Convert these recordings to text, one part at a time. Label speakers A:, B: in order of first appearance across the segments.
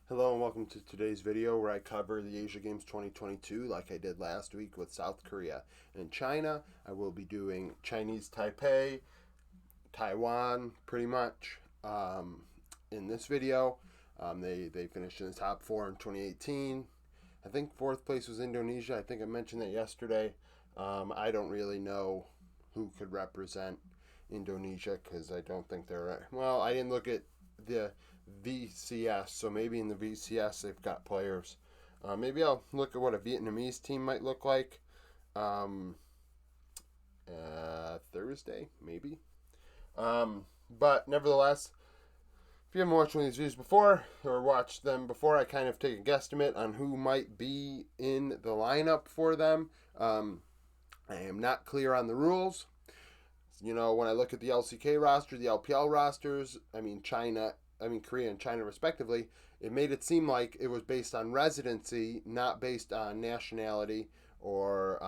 A: Hello and welcome to today's video where I cover the Asia Games 2022 like I did last week with South Korea and China. I will be doing Chinese Taipei, Taiwan pretty much in this video. They finished in the top four in 2018. I think fourth place was Indonesia. I think I mentioned that yesterday. I don't really know who could represent Indonesia because I don't think they're... Well, I didn't look at the VCS, so maybe in the VCS they've got players. Maybe I'll look at what a Vietnamese team might look like Thursday, maybe. But nevertheless, if you haven't watched one of these videos before or watched them before, I kind of take a guesstimate on who might be in the lineup for them. I am not clear on the rules. You know, when I look at the LCK roster, the LPL rosters, Korea and China respectively, it made it seem like it was based on residency, not based on nationality or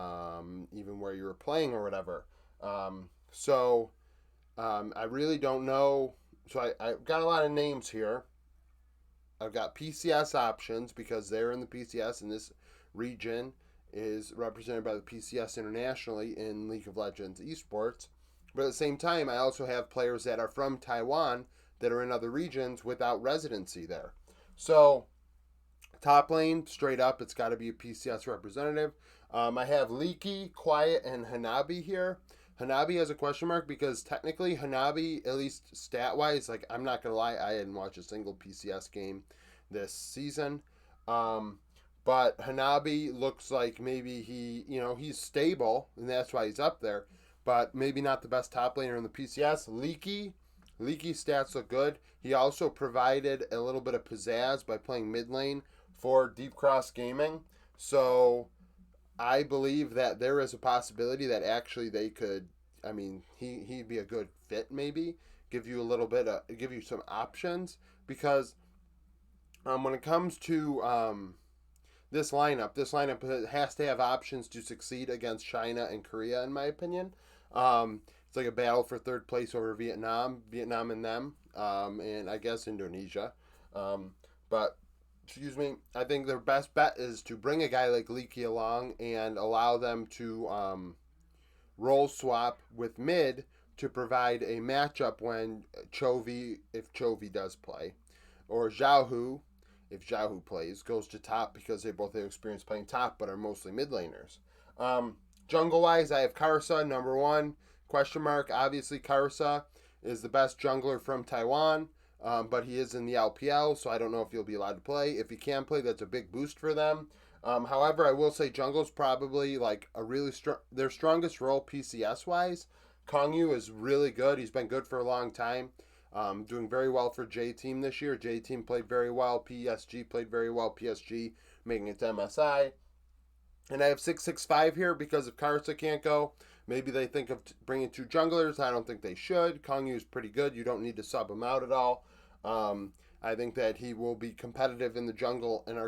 A: even where you were playing or whatever. I really don't know. So I've got a lot of names here. I've got PCS options because they're in the PCS, and this region is represented by the PCS internationally in League of Legends esports. But at the same time, I also have players that are from Taiwan that are in other regions without residency there. So, top lane, straight up, it's got to be a PCS representative. I have Leaky, Quiet, and Hanabi here. Hanabi has a question mark because technically Hanabi, at least stat-wise, like I'm not going to lie, I hadn't watched a single PCS game this season. But Hanabi looks like maybe he's stable, and that's why he's up there. But maybe not the best top laner in the PCS. Leaky stats look good. He also provided a little bit of pizzazz by playing mid lane for Deep Cross Gaming. So I believe that there is a possibility that actually they could. I mean, he'd be a good fit. Maybe give you some options because when it comes to this lineup has to have options to succeed against China and Korea, in my opinion. It's like a battle for third place over Vietnam and them, and I guess Indonesia. But I think their best bet is to bring a guy like Leaky along and allow them to role swap with mid to provide a matchup when if Chovy does play, or Xiaohu, if Xiaohu plays, goes to top because they both have experience playing top but are mostly mid laners. Jungle-wise, I have Karsa, number one, question mark. Obviously, Karsa is the best jungler from Taiwan, but he is in the LPL, so I don't know if he'll be allowed to play. If he can play, that's a big boost for them. However, I will say jungle's probably like their strongest role PCS-wise. Kongyu is really good. He's been good for a long time. Doing very well for J-Team this year. J-Team played very well. PSG played very well. PSG making it to MSI. And I have 665 here because if Karsa can't go, maybe they think of bringing two junglers. I don't think they should. Kongyu is pretty good. You don't need to sub him out at all. I think that he will be competitive in the jungle and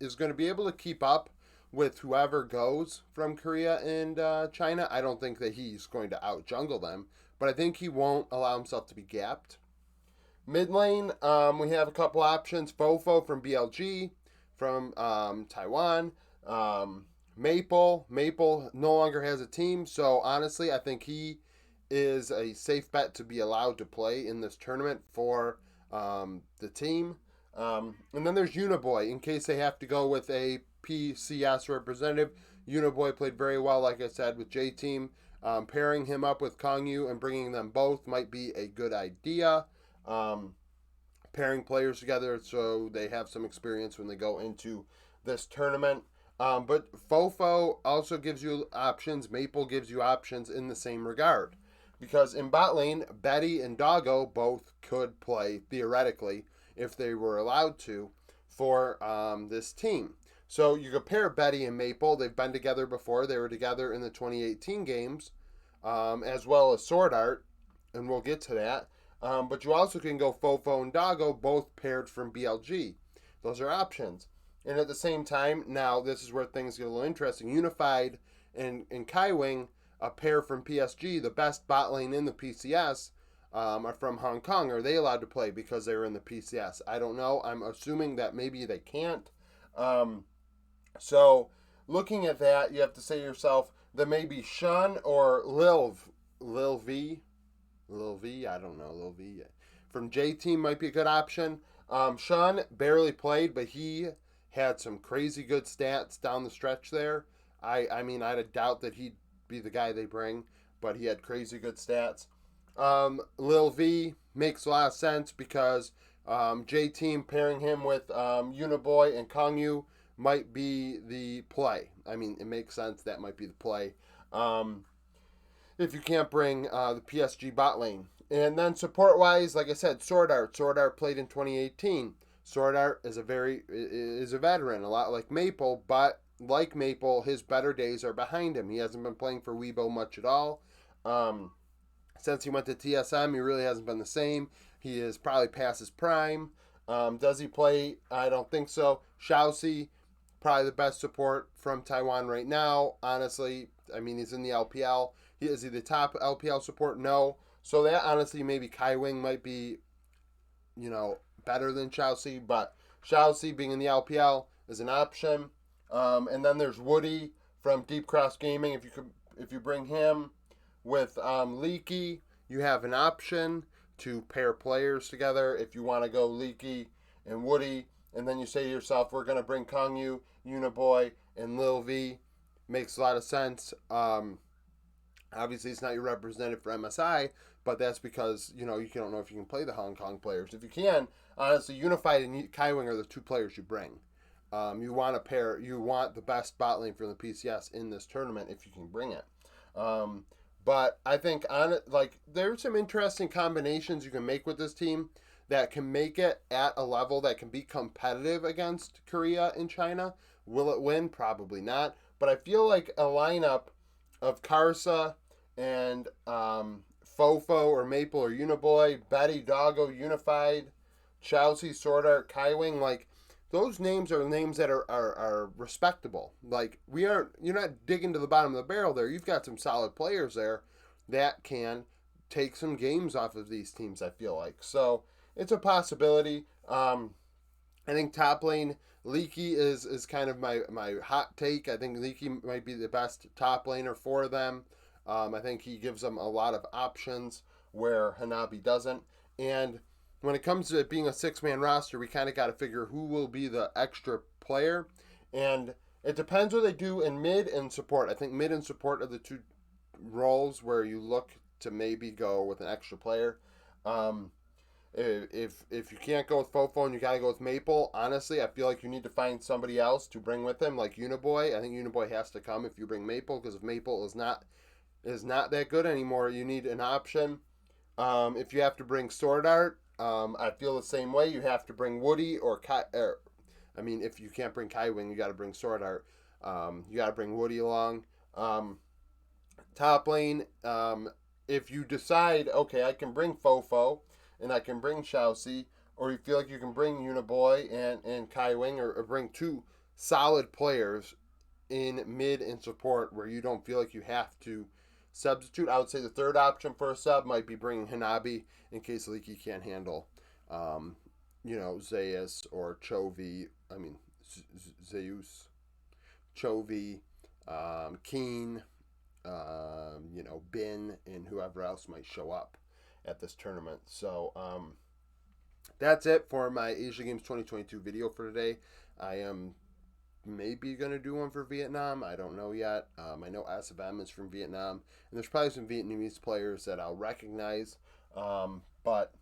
A: is going to be able to keep up with whoever goes from Korea and China. I don't think that he's going to out-jungle them, but I think he won't allow himself to be gapped. Mid lane, we have a couple options. Fofo from BLG, from Taiwan. Maple no longer has a team, so honestly, I think he is a safe bet to be allowed to play in this tournament for the team. And then there's Uniboy, in case they have to go with a PCS representative. Uniboy played very well, like I said, with J-Team. Pairing him up with Kongyu and bringing them both might be a good idea. Pairing players together so they have some experience when they go into this tournament. But Fofo also gives you options. Maple gives you options in the same regard. Because in bot lane, Betty and Doggo both could play, theoretically, if they were allowed to, for this team. So you could pair Betty and Maple. They've been together before. They were together in the 2018 games, as well as Sword Art, and we'll get to that. But you also can go Fofo and Doggo, both paired from BLG. Those are options. And at the same time, now this is where things get a little interesting. Unified and Kaiwing, a pair from PSG, the best bot lane in the PCS, are from Hong Kong. Are they allowed to play because they're in the PCS? I don't know. I'm assuming that maybe they can't. Um, so looking at that, you have to say to yourself, there may be Shun or Lil V. Lil V, I don't know. Lil V. From J Team might be a good option. Shun barely played, but he had some crazy good stats down the stretch there. I mean, I'd doubt that he'd be the guy they bring, but he had crazy good stats. Lil V makes a lot of sense because J Team pairing him with Uniboy and Kongyu might be the play. I mean, it makes sense. That might be the play. If you can't bring the PSG bot lane. And then support wise, like I said, Sword Art. Sword Art played in 2018. Sword Art is a veteran, a lot like Maple, but like Maple, his better days are behind him. He hasn't been playing for Weibo much at all. Since he went to TSM, he really hasn't been the same. He is probably past his prime. Does he play? I don't think so. Xiaoxi, probably the best support from Taiwan right now. Honestly, I mean, he's in the LPL. Is he the top LPL support? No. So that honestly, maybe Kai Wing might be, better than Xiaoxi, but Xiaoxi being in the LPL is an option. And then there's Woody from Deep Cross Gaming. If you bring him with Leaky, you have an option to pair players together. If you want to go Leaky and Woody, and then you say to yourself, we're going to bring Kongyu, Uniboy, and Lil V. Makes a lot of sense. Obviously, it's not your representative for MSI, but that's because, you don't know if you can play the Hong Kong players. If you can, honestly, Unified and Kaiwing are the two players you bring. You want to pair, you want the best bot lane from the PCS in this tournament if you can bring it. But I think there's some interesting combinations you can make with this team that can make it at a level that can be competitive against Korea and China. Will it win? Probably not. But I feel like a lineup of Karsa and Fofo or Maple or Uniboy, Betty, Doggo, Unified, Chelsea, Sword Art, Kaiwing, those names are names that are respectable. You're not digging to the bottom of the barrel there. You've got some solid players there that can take some games off of these teams, I feel like. So it's a possibility. I think top lane Leaky is kind of my hot take. I think Leaky might be the best top laner for them. I think he gives them a lot of options where Hanabi doesn't. And when it comes to it being a six-man roster, we kind of got to figure who will be the extra player. And it depends what they do in mid and support. I think mid and support are the two roles where you look to maybe go with an extra player. If you can't go with Fofo and you got to go with Maple, honestly, I feel like you need to find somebody else to bring with him, like Uniboy. I think Uniboy has to come if you bring Maple, because if Maple is not that good anymore, you need an option. If you have to bring Sword Art, I feel the same way. You have to bring Woody if you can't bring Kaiwing, you got to bring Sword Art. You got to bring Woody along. Top lane, if you decide, okay, I can bring Fofo and I can bring Xiaoxi, or you feel like you can bring Uniboy and Kaiwing, or bring two solid players in mid and support where you don't feel like you have to substitute. I would say the third option for a sub might be bringing Hanabi in case Leaky can't handle, Zeus or Chovy. Zeus, Chovy, Keen, Bin, and whoever else might show up at this tournament. So that's it for my Asia Games 2022 video for today. I am maybe going to do one for Vietnam. I don't know yet. I know SFM is from Vietnam, and there's probably some Vietnamese players that I'll recognize. But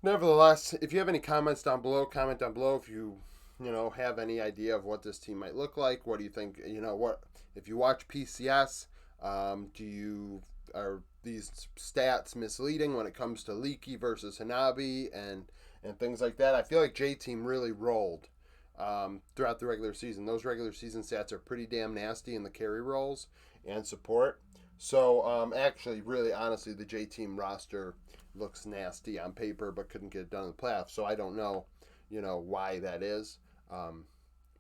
A: nevertheless, if you have any comments down below, comment down below. If you have any idea of what this team might look like. What do you think? What if you watch PCS? Are these stats misleading when it comes to Leaky versus Hanabi and things like that? I feel like J Team really rolled throughout the regular season. Those regular season stats are pretty damn nasty in the carry roles and support. So actually, really honestly, the J Team roster looks nasty on paper, but couldn't get it done in the playoffs. So I don't know, why that is.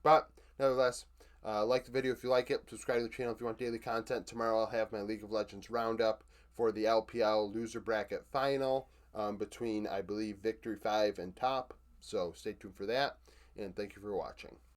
A: But nevertheless, like the video if you like it. Subscribe to the channel if you want daily content. Tomorrow I'll have my League of Legends roundup for the LPL loser bracket final between, I believe, Victory 5 and Top. So stay tuned for that, and thank you for watching.